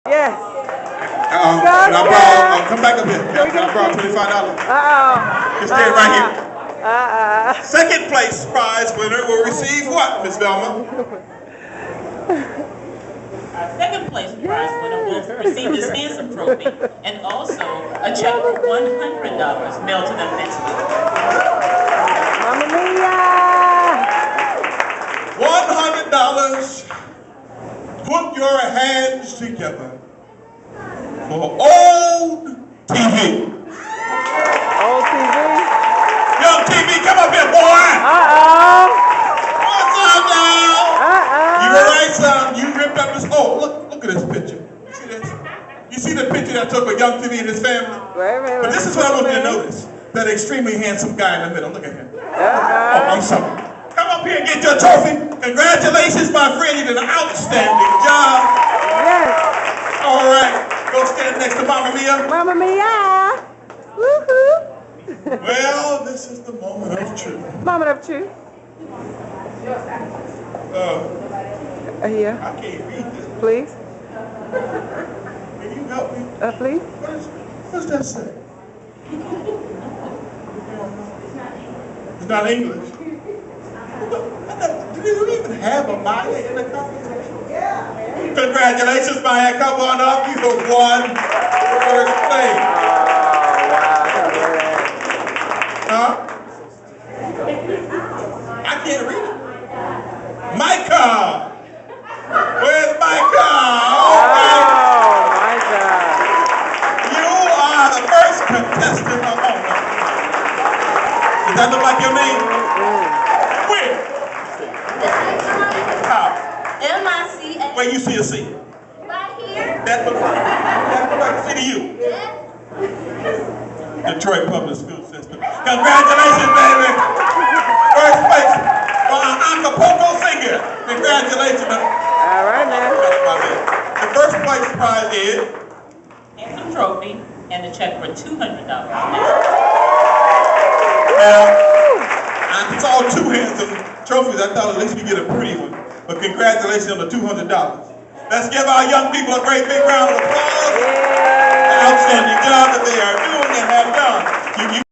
Yes. And I brought, come back up here. I brought $25. Just stay right here. Second place prize winner will receive what, Miss Velma? Our second place prize winner will receive this handsome trophy and also a check for $100 mailed to them next week. Mamma mia! $100. Put your hands together for old TV. Old TV? Young TV, come up here, boy. What's up now? You all right, son? You ripped up this. Oh, look at this picture. You see this? You see the picture that I took of Young TV and his family? Wait. But this is what I want you to notice. That extremely handsome guy in the middle. Look at him. Oh, I'm sorry. Come up here and get your trophy. Congratulations, my friend. You did an outstanding job. Yes. All right. Go stand next to Mama Mia. Mamma mia! Woohoo! Well, this is the moment of truth. Moment of truth. Here, I can't read this. please. Can you help me? Please. What's that say? It's not English. Do you even have a Maya in the company? Yeah. Congratulations, Maya. Come on up. You have won first place. Huh? I can't read it. Micah! Where's Micah? Oh my God. You are the first contestant of honor. Does that look like your name? Where? How? M-I-C-A. Where you see a C? Right here. That looks like a C to you. Detroit Public School System. Congratulations, baby. First place for an Acapulco singer. Congratulations. All right, man. The first place prize is Handsome trophy and a check for $200. now, I saw two handsome trophies. I thought at least we get a pretty one. But congratulations on the $200. Let's give our young people a great big round of applause. Outstanding job that they are doing and have done.